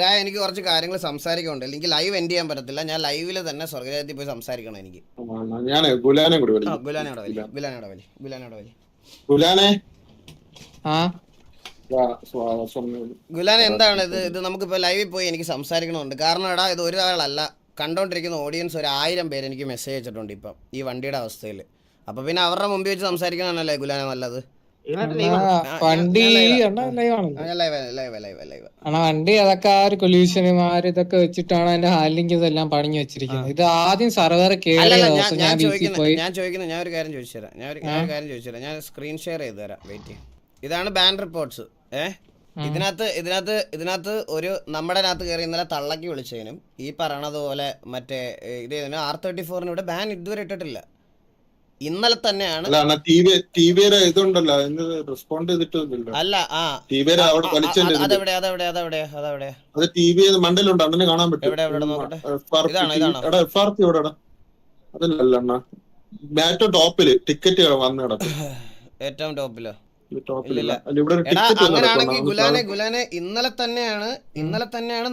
രായ എനിക്ക് കുറച്ച് കാര്യങ്ങൾ സംസാരിക്കാനുണ്ട്. എനിക്ക് ലൈവ് എൻഡ് ചെയ്യാൻ പറ്റത്തില്ല. ഞാൻ ലൈവില് തന്നെ സ്വർഗരാജ്യത്തിൽ പോയി സംസാരിക്കണം എനിക്ക്. ഗുലാനെ എന്താണ് ഇത് നമുക്കിപ്പോ ലൈവിൽ പോയി എനിക്ക് സംസാരിക്കണമുണ്ട്. കാരണം എടാ ഇത് ഒരാളല്ല, കണ്ടോണ്ടിരിക്കുന്ന ഓഡിയൻസ് 1000 പേര് എനിക്ക് മെസ്സേജ് അയച്ചിട്ടുണ്ട് ഇപ്പം ഈ വണ്ടിയുടെ അവസ്ഥയിൽ. അപ്പൊ പിന്നെ അവരുടെ മുമ്പിൽ വെച്ച് സംസാരിക്കണല്ലേ ഗുലാനെ നല്ലത്. വണ്ടി അതൊക്കെ ആ ഒരു കൊല്യൂഷനുമാർ ഇതൊക്കെ വെച്ചിട്ടാണ് അതിന്റെ ഹാൻഡിലിംഗ് ഇതെല്ലാം പണിഞ്ഞു വെച്ചിരിക്കുന്നത്. ഇത് ആദ്യം സർവർ ഞാൻ ഒരു കാര്യം ചോദിച്ചു തരാം. ഞാൻ സ്ക്രീൻ ഷെയർ ചെയ്ത് തരാം. വെയിറ്റ്. ഇതാണ് ബാൻ റിപ്പോർട്ട്സ്. ഇതിനകത്ത് ഒരു നമ്മുടെ അകത്ത് കയറി ഇന്നലെ തള്ളക്കി വിളിച്ചതിനും ഈ പറയണതുപോലെ മറ്റേ ഇത് R34 ഇവിടെ ബാൻ ഇതുവരെ ഇട്ടിട്ടില്ല. ഇന്നലെ തന്നെയാണ് അല്ല ഏറ്റവും ടോപ്പിലോ അങ്ങനെയാണെങ്കിൽ ഗുലാനെ ഇന്നലെ തന്നെയാണ്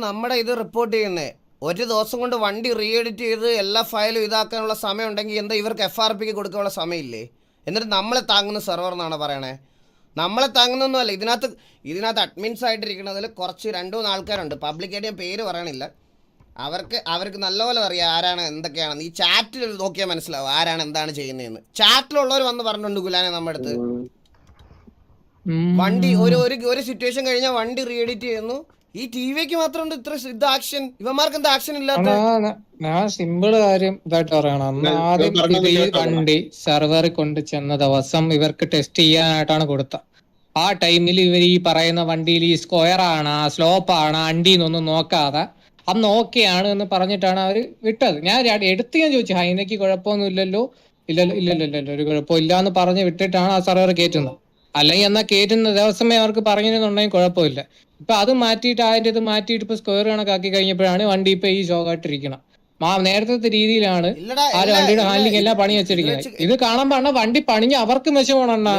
നമ്മുടെ ഇത് റിപ്പോർട്ട് ചെയ്യുന്നത്. ഒരു ദിവസം കൊണ്ട് വണ്ടി റീ എഡിറ്റ് ചെയ്ത് എല്ലാ ഫയലും ഇതാക്കാനുള്ള സമയം ഉണ്ടെങ്കിൽ എന്താ ഇവർക്ക് FRPക്ക് കൊടുക്കാനുള്ള സമയമില്ലേ? എന്നിട്ട് നമ്മളെ താങ്ങുന്ന സെർവർ എന്നാണ് പറയണേ. നമ്മളെ താങ്ങുന്നൊന്നുമല്ല. ഇതിനകത്ത് അഡ്മിൻസ് ആയിട്ടിരിക്കുന്നതിൽ കുറച്ച് 2-3 ആൾക്കാരുണ്ട്. പബ്ലിക്കായിട്ട് ഞാൻ പേര് പറയണില്ല. അവർക്ക് നല്ലപോലെ അറിയാം ആരാണ് എന്തൊക്കെയാണെന്ന്. ഈ ചാറ്റിൽ നോക്കിയാൽ മനസ്സിലാവും ആരാണ് എന്താണ് ചെയ്യുന്നതെന്ന്. ചാറ്റിലുള്ളവർ വന്ന് പറഞ്ഞിട്ടുണ്ട് ഗുലാനെ നമ്മുടെ അടുത്ത് വണ്ടി ഒരു സിറ്റുവേഷൻ കഴിഞ്ഞാൽ വണ്ടി റീ എഡിറ്റ് ചെയ്യുന്നു. ഈ ടിവിക്ക് മാത്രം ഇത്ര ഇത് ആക്ഷൻ, ഇവന്മാർക്ക് എന്താ ആക്ഷൻ ഇല്ലാത്ത? ഞാൻ സിമ്പിൾ കാര്യം ഇതായിട്ട് പറയണം. ആദ്യം ഈ വണ്ടി സെർവറിൽ കൊണ്ട് ചെന്ന ദിവസം ഇവർക്ക് ടെസ്റ്റ് ചെയ്യാനായിട്ടാണ് കൊടുത്ത. ആ ടൈമിൽ ഇവർ ഈ പറയുന്ന വണ്ടിയിൽ ഈ സ്ക്വയർ ആണ് സ്ലോപ്പാണ് അണ്ടിന്നൊന്നും നോക്കാതെ അന്ന് ഓക്കെയാണ് എന്ന് പറഞ്ഞിട്ടാണ് അവർ വിട്ടത്. ഞാൻ ചോദിച്ചു ഹൈനക്ക് കുഴപ്പമൊന്നും ഇല്ലല്ലോ ഒരു കുഴപ്പമില്ല എന്ന് പറഞ്ഞ് വിട്ടിട്ടാണ് ആ സെർവർ കയറ്റുന്നത്. അല്ലെങ്കിൽ എന്നാൽ കയറ്റുന്ന ദിവസമേ അവർക്ക് പറഞ്ഞിരുന്നുണ്ടെങ്കിൽ കുഴപ്പമില്ല. ഇപ്പൊ അത് മാറ്റിയിട്ട് അതിന്റെ ഇത് മാറ്റിയിട്ട് ഇപ്പൊ സ്ക്വയർ കണക്കാക്കി കഴിഞ്ഞപ്പോഴാണ് വണ്ടി ഇപ്പൊ ഈ ഷോക്കായിട്ടിരിക്കണം. നേരത്തെ രീതിയിലാണ് ആ വണ്ടിയുടെ ഹാൻഡിലിംഗ് എല്ലാം പണി വെച്ചിരിക്കുന്നത്. ഇത് കാണുമ്പോ വണ്ടി പണിഞ്ഞ് അവർക്ക് മെച്ചമാണ്.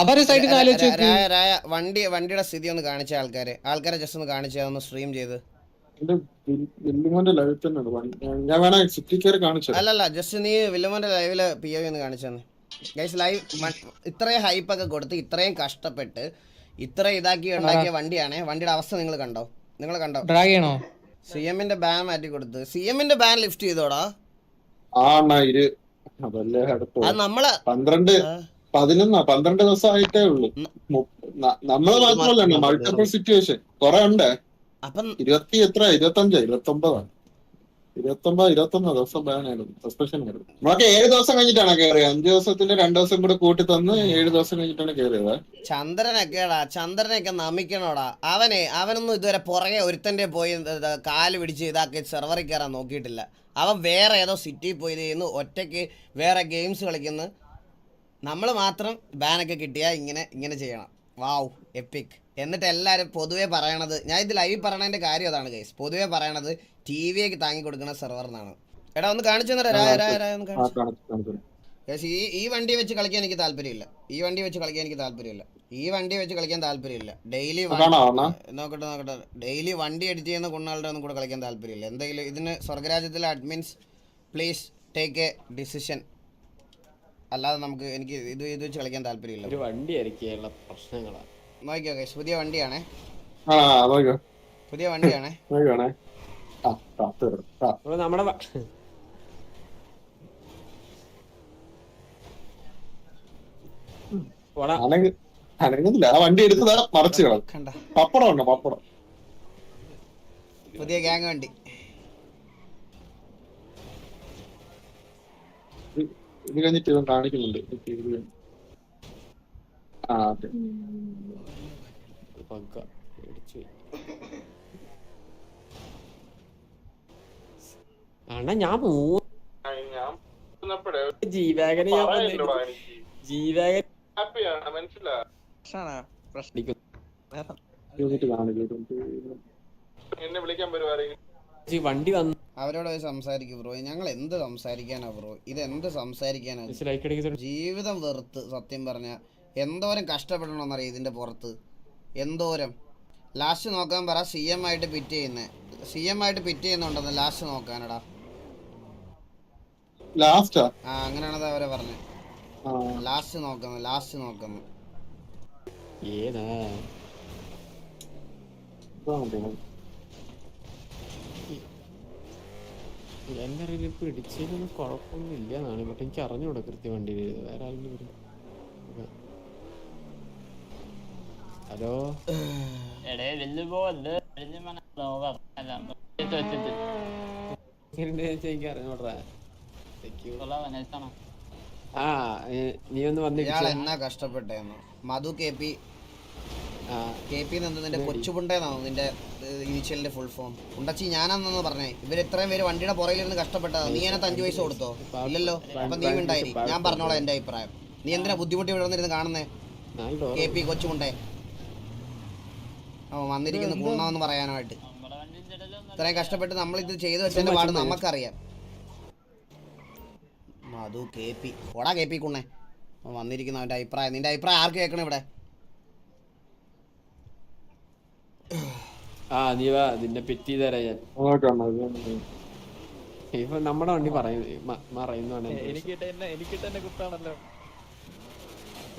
അവരുടെ സൈഡിൽ ആലോചിച്ച് വണ്ടിയുടെ സ്ഥിതി ഒന്ന് കാണിച്ച ആൾക്കാരെ ജസ്റ്റ് ഒന്ന് കാണിച്ചു സ്ട്രീം ചെയ്ത്. അല്ലല്ല ജസ്റ്റ് നീ വില്ലുമോന്റെ ലൈവില് POV ഒന്ന് കാണിച്ചു തന്നെ ഗൈസ്. ലൈവ് ഇത്രയും ഹൈപ്പൊക്കെ കൊടുത്ത് ഇത്രയും കഷ്ടപ്പെട്ട് ഇത്ര ഇതാക്കി ഉണ്ടാക്കിയ വണ്ടിയാണ്. വണ്ടിയുടെ അവസ്ഥ നിങ്ങൾ കണ്ടോ? CMന്റെ ബാൻ മാറ്റി കൊടുത്ത് CMന്റെ ബാൻ ലിഫ്റ്റ് ചെയ്തോടാ. അത് നമ്മളെ 12 ദിവസമായിട്ടേ ഉള്ളൂ. നമ്മള് മാത്രമല്ല മൾട്ടിപ്പിൾ സിറ്റുവേഷൻ കുറെ ഉണ്ട്. 29 ദിവസം ബാനായിരുന്നു, സസ്പെൻഷൻ ആയിരുന്നു. നമ്മളൊക്കെ 7 ദിവസം കഴിഞ്ഞിട്ടാണ് കയറിയത്. 5 ദിവസത്തിന്റെ 2 ദിവസം കൂടെ കൂട്ടി തന്ന് 7 ദിവസം കഴിഞ്ഞിട്ടാണ് കയറിയത്. ചന്ദ്രനൊക്കെ നമിക്കണോടാ. അവനൊന്നും ഇതുവരെ പുറകെ ഒരുത്തന്റെ പോയി കാല് പിടിച്ച് ഇതാക്കി സെർവറിൽ കയറാൻ നോക്കിയിട്ടില്ല. അവൻ വേറെ ഏതോ സിറ്റിയിൽ പോയി ചെയ്യുന്നു, ഒറ്റയ്ക്ക് വേറെ ഗെയിംസ് കളിക്കുന്നു. നമ്മൾ മാത്രം ബാനൊക്കെ കിട്ടിയാൽ ഇങ്ങനെ ചെയ്യണം. വാവ് എപ്പിക്. എന്നിട്ട് എല്ലാവരും പൊതുവെ പറയണത്, ഞാൻ ഇത് ലൈവ് പറയണതിന്റെ കാര്യം അതാണ് ഗൈസ്. പൊതുവെ പറയണത് TVക്ക് താങ്ങി കൊടുക്കുന്ന സെർവർ എന്നാണ്. എടാ ഒന്ന് കാണിച്ചു തന്നേ ഗൈസ്. ഈ വണ്ടി വെച്ച് കളിക്കാൻ എനിക്ക് താല്പര്യമില്ല. ഈ വണ്ടി വെച്ച് കളിക്കാൻ താല്പര്യമില്ല. ഡെയിലി നോക്കട്ടെ ഡെയിലി വണ്ടി എഡിറ്റ് ചെയ്യുന്ന കുണ്ണാളുടെ ഒന്നും കൂടെ കളിക്കാൻ താല്പര്യമില്ല. എന്തെങ്കിലും ഇതിന് സ്വർഗരാജ്യത്തിലെ admins please take a decision. അല്ലാതെ എനിക്ക് ഇത് വെച്ച് കളിക്കാൻ താല്പര്യമില്ല. ഒരു വണ്ടി ഇറക്കിയുള്ള പ്രശ്നങ്ങളാണ്. നോക്കിയോ ഗൈസ്, പുതിയ വണ്ടിയാണേ. നമ്മുടെ വണ്ടി എടുത്തതാ മറച്ചു പപ്പടം പുതിയ ഗ്യാങ് വണ്ടി. ഇത് കഴിഞ്ഞിട്ട് ഇവൻ കാണിക്കുന്നുണ്ട്. ഞാൻ ജീവാഗന് വണ്ടി വന്നു. അവരോട് സംസാരിക്കും ബ്രോ. ഞങ്ങൾ എന്ത് സംസാരിക്കാനാ ബ്രോ? ഇതെന്ത് സംസാരിക്കാനാ? ജീവിതം വെറുത്ത് സത്യം പറഞ്ഞ എന്തോരം കഷ്ടപ്പെടണമെന്നറിയാം ഇതിന്റെ പുറത്ത്. എന്തോരം ലാസ്റ്റ് നോക്കാൻ പറ. CM ആയിട്ട് പിറ്റ് ചെയ്യുന്നേ, CM ആയിട്ട് പിറ്റ് ചെയ്യുന്നുണ്ടെന്ന് ലാസ്റ്റ് നോക്കാനടാ. ലാസ്റ്റാ അങ്ങനെയാണത് അവരെ പറഞ്ഞു. ലാസ്റ്റ് നോക്കുന്നു. ഏതാ എന്റെ അറിവിൽ ഇപ്പൊ ഇടിച്ചതിനൊന്നും കുഴപ്പമൊന്നും ഇല്ല എന്നാണ്. ബട്ട് എനിക്ക് അറിഞ്ഞൂടാ കൃത്യം വണ്ടിയിൽ വേറെ ആരെങ്കിലും. ഹലോ എനിക്ക് അറിഞ്ഞൂടാ. ആ നീ ഒന്ന് ഇയാൾ വന്നിട്ട് എന്നാ കഷ്ടപ്പെട്ടേന്നു. മധു KP നിന്റെ കൊച്ചുപുണ്ടേന്നാണോ നിന്റെ ഇനിഷ്യലിന്റെ ഫുൾ ഫോം? ഉണ്ടച്ചി ഞാനാണെന്ന് പറഞ്ഞേ. ഇവർ ഇത്രയും പേര് വണ്ടിയുടെ പുറകിലിരുന്ന് കഷ്ടപ്പെട്ടതാ. നീ അതിനകത്ത് 5 പൈസ കൊടുത്തോ? ഇല്ലല്ലോ. അപ്പൊ നീ ഉണ്ടായി. ഞാൻ പറഞ്ഞോളാം എന്റെ അഭിപ്രായം. നീ എന്തിനാ ബുദ്ധിമുട്ടി ഇവിടെ വന്നിരുന്ന് കാണുന്നേ? KP കൊച്ചുമുണ്ടേ വന്നിരിക്കുന്നു കുണ്ണമെന്ന് പറയാനായിട്ട്. ഇത്രയും കഷ്ടപ്പെട്ട് നമ്മളിത് ചെയ്തു വെച്ചതിന്റെ പാട് നമുക്കറിയാം. മധു KP ഓടാ KP കുണ്ണേ വന്നിരിക്കുന്നു. അവന്റെ അഭിപ്രായം, നിന്റെ അഭിപ്രായം ആർക്ക് കേൾക്കണം ഇവിടെ? നീ വാ, നിന്നെ പെറ്റി തരാ ഞാൻ. ഇപ്പൊ നമ്മുടെ വണ്ടി പറയുന്നതാണ്.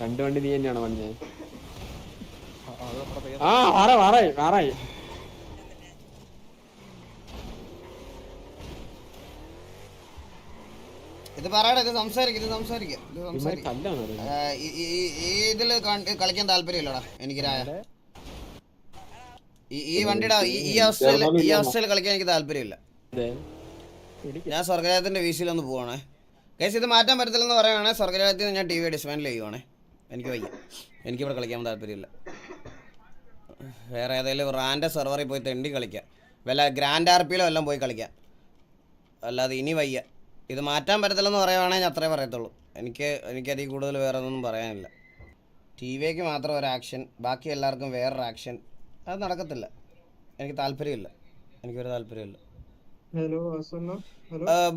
രണ്ട് വണ്ടി നീ തന്നെയാണോ പണിഞ്ഞത്? മാറായി ഇത് പറയടാ, ഇത് സംസാരിക്കും. ഇതില് കളിക്കാൻ താല്പര്യമില്ലടാ എനിക്ക്. ഈ വണ്ടിയുടെ ഈ അവസ്ഥയിൽ കളിക്കാൻ എനിക്ക് താല്പര്യമില്ല. ഞാൻ സ്വർഗരാജ്യത്തിന്റെ വീസിലൊന്ന് പോവാണേ. കേസ് ഇത് മാറ്റാൻ പറ്റത്തില്ലെന്ന് പറയുവാണെങ്കിൽ സ്വർഗരാജ്യത്തിൽ ഞാൻ TV ഡിസ്മാൻഡിൽ ചെയ്യുവാണേ. എനിക്ക് വയ്യ, എനിക്കിവിടെ കളിക്കാൻ താല്പര്യമില്ല. വേറെ ഏതെങ്കിലും റാൻ്റെ സെർവറിൽ പോയി തെണ്ടി കളിക്കാം, വല്ല ഗ്രാൻഡ് RPയിലോ എല്ലാം പോയി കളിക്കാം. അല്ലാതെ ഇനി വയ്യ. ഇത് മാറ്റാൻ പറ്റത്തില്ലെന്ന് പറയുവാണെങ്കിൽ ഞാൻ അത്രേ പറയത്തുള്ളൂ. എനിക്കതിൽ കൂടുതൽ വേറെ ഒന്നും പറയാനില്ല. TVക്ക് മാത്രം ഒരു ആക്ഷൻ, ബാക്കി എല്ലാവർക്കും വേറൊരു ആക്ഷൻ. അത് നടക്കത്തില്ല. എനിക്ക് താല്പര്യമില്ല, എനിക്കൊരു താല്പര്യമില്ല.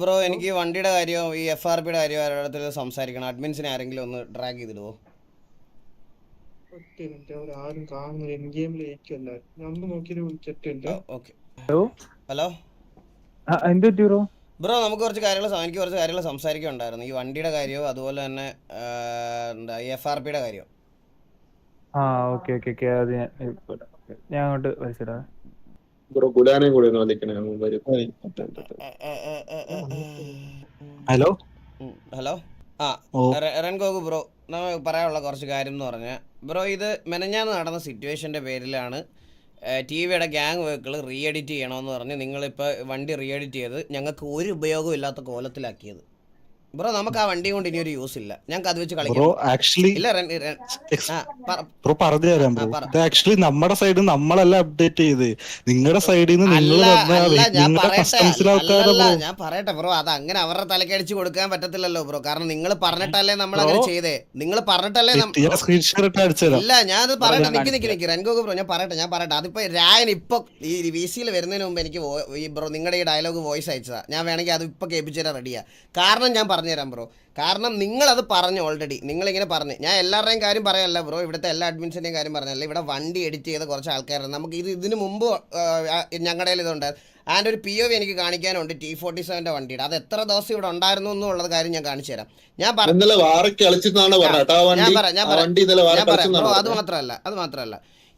ബ്രോ എനിക്ക് വണ്ടിയുടെ കാര്യമോ ഈ FRPയുടെ കാര്യമോ ഒരിടത്തിൽ സംസാരിക്കണം. അഡ്മിൻസിനെ ആരെങ്കിലും ഒന്ന് ഡ്രാഗ് ചെയ്തിടുവോ? ഹലോ ബ്രോ, നമുക്ക് എനിക്ക് കുറച്ച് കാര്യങ്ങൾ സംസാരിക്കുന്നുണ്ടായിരുന്നു. ഈ വണ്ടിയുടെ കാര്യമോ അതുപോലെ തന്നെ എന്താ FRPയുടെ കാര്യമോ. ഞാൻ അങ്ങോട്ട് വലിച്ചിടാ. ഹലോ റൺഗോഗു ബ്രോ, നമുക്ക് പറയാനുള്ള കുറച്ച് കാര്യം എന്ന് പറഞ്ഞാൽ ബ്രോ, ഇത് മെനഞ്ഞാന്ന് നടന്ന സിറ്റുവേഷൻ്റെ പേരിലാണ് TVയുടെ ഗ്യാങ് വെഹിക്കിൾ റീ എഡിറ്റ് ചെയ്യണമെന്ന് പറഞ്ഞ് നിങ്ങളിപ്പോൾ വണ്ടി റീ എഡിറ്റ് ചെയ്ത് ഞങ്ങൾക്ക് ഒരു ഉപയോഗവും ഇല്ലാത്ത കോലത്തിലാക്കിയത്. ബ്രോ നമുക്ക് ആ വണ്ടി കൊണ്ട് ഇനി ഒരു യൂസ് ഇല്ല. ഞങ്ങൾക്ക് അത് വെച്ച് കളിക്കാം. പറഞ്ഞു തരാം ബ്രോ. ഇത് ആക്ച്വലി നമ്മുടെ സൈഡിൽ നമ്മളല്ല അപ്ഡേറ്റ് ചെയ്ത്, നിങ്ങളുടെ സൈഡിൽ നിന്ന് ഞാൻ പറയട്ടെ ബ്രോ, അത് അങ്ങനെ അവരുടെ തലക്കടിച്ച് കൊടുക്കാൻ പറ്റത്തില്ലല്ലോ ബ്രോ. കാരണം നിങ്ങൾ പറഞ്ഞിട്ടല്ലേ നമ്മൾ അങ്ങനെ ചെയ്തേ. നിങ്ങൾ പറഞ്ഞിട്ടല്ലേ ഇല്ല. ഞാൻ അത് പറയട്ടെ, നിക്ക് റൺഗോഗു ബ്രോ, ഞാൻ പറയട്ടെ. അതിപ്പോ രായൻ ഇപ്പൊ ഈ VCയിൽ വരുന്നതിന് മുമ്പ് എനിക്ക് ഈ ബ്രോ നിങ്ങളുടെ ഈ ഡയലോഗ് വോയിസ് അയച്ചതാ. ഞാൻ വേണമെങ്കിൽ അത് ഇപ്പൊ കേൾപ്പിച്ചു തരാൻ റെഡിയാ. കാരണം ഞാൻ പറഞ്ഞുതരാം ബ്രോ. കാരണം നിങ്ങളത് പറഞ്ഞു ഓൾറെഡി. നിങ്ങളിങ്ങനെ പറഞ്ഞ്, ഞാൻ എല്ലാവരുടെയും കാര്യം പറയല്ല ബ്രോ, ഇവിടുത്തെ എല്ലാ അഡ്മിൻസിൻ്റെയും കാര്യം പറഞ്ഞല്ല. ഇവിടെ വണ്ടി എഡിറ്റ് ചെയ്ത കുറച്ച് ആൾക്കാരുണ്ട്. നമുക്ക് ഇതിന് മുമ്പ് ഞങ്ങളുടെ ഇതുണ്ട്. അതിൻ്റെ ഒരു POV എനിക്ക് കാണിക്കാനുണ്ട്. T47 വണ്ടിയുടെ. അത് എത്ര ദിവസം ഇവിടെ ഉണ്ടായിരുന്നു എന്നുള്ളത് കാര്യം ഞാൻ കാണിച്ചു തരാം. ഞാൻ പറയാം ബ്രോ. അത് മാത്രമല്ല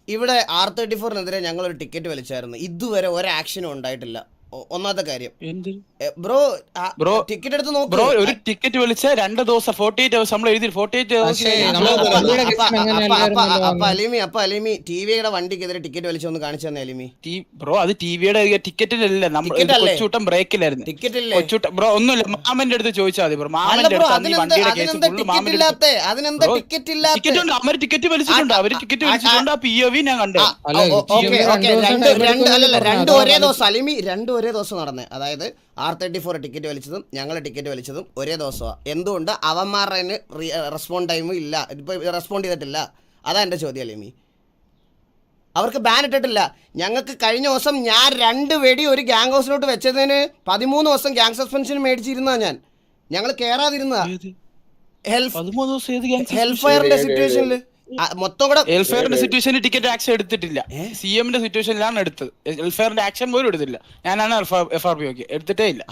ഇവിടെ R34-നെതിരെ ഞങ്ങളൊരു ടിക്കറ്റ് വലിച്ചായിരുന്നു. ഇതുവരെ ഒരു ആക്ഷനും ഉണ്ടായിട്ടില്ല. ഒന്നാമത്തെ കാര്യം ബ്രോ, ടിക്കറ്റ് എടുത്ത് നോക്ക്. ബ്രോ ഒരു ടിക്കറ്റ് വിളിച്ച 2 ദിവസം 48 hours നമ്മൾ എഴുതി 48 hours. അപ്പൊ അലിമി TVയുടെ വണ്ടിക്കെതിരെ ടിക്കറ്റ് വലിച്ചൊന്ന് കാണിച്ചു തന്നെ അലിമി. ബ്രോ അത് TVയുടെ ടിക്കറ്റിലല്ല, കൊച്ചൂട്ടം ബ്രേക്കിലായിരുന്നു. ടിക്കറ്റ് ബ്രോ ഒന്നുമില്ല, മാമന്റെ അടുത്ത് ചോദിച്ചാൽ മതി ബ്രോ. മാമന്റെ അടുത്ത് അവര് ടിക്കറ്റ് വലിച്ചിട്ടുണ്ട്. ആ POV ഞാൻ കണ്ടു. രണ്ടും ഒരേ ദിവസം അലിമി, രണ്ടും ഒരേ ദിവസം നടന്നേ. അതായത് R34 ടിക്കറ്റ് വലിച്ചതും ഞങ്ങൾ ടിക്കറ്റ് വലിച്ചതും ഒരേ ദിവസമാണ്. എന്തുകൊണ്ട് അവന്മാരുടെ റെസ്പോണ്ട് ടൈമും ഇല്ല, ഇപ്പൊ റെസ്പോണ്ട് ചെയ്തിട്ടില്ല? അതാ എൻ്റെ ചോദ്യം അലിമി. അവർക്ക് ബാൻ ഇട്ടിട്ടില്ല. ഞങ്ങൾക്ക് കഴിഞ്ഞ ദിവസം ഞാൻ 2 വെടി ഒരു ഗ്യാങ് ഹൗസിലോട്ട് വെച്ചതിന് 13 ദിവസം ഗ്യാങ് സസ്പെൻഷൻ മേടിച്ചിരുന്ന ഞങ്ങൾ കേറാതിരുന്ന ഹെൽഫയറിന്റെ സിറ്റുവേഷനിൽ മൊത്തം കൂടെ വെൽഫെയറിന്റെ സിറ്റുവേഷനിൽ ടിക്കറ്റ് ആക്ഷൻ എടുത്തിട്ടില്ല. CM-ന്റെ സിറ്റുവേഷനിലാണ് എടുത്തത്. വെൽഫെയറിന്റെ ആക്ഷൻ പോലും എടുത്തില്ല. ഞാനാണ് FRP ഒക്കെ എടുത്തിട്ടേ ഇല്ല.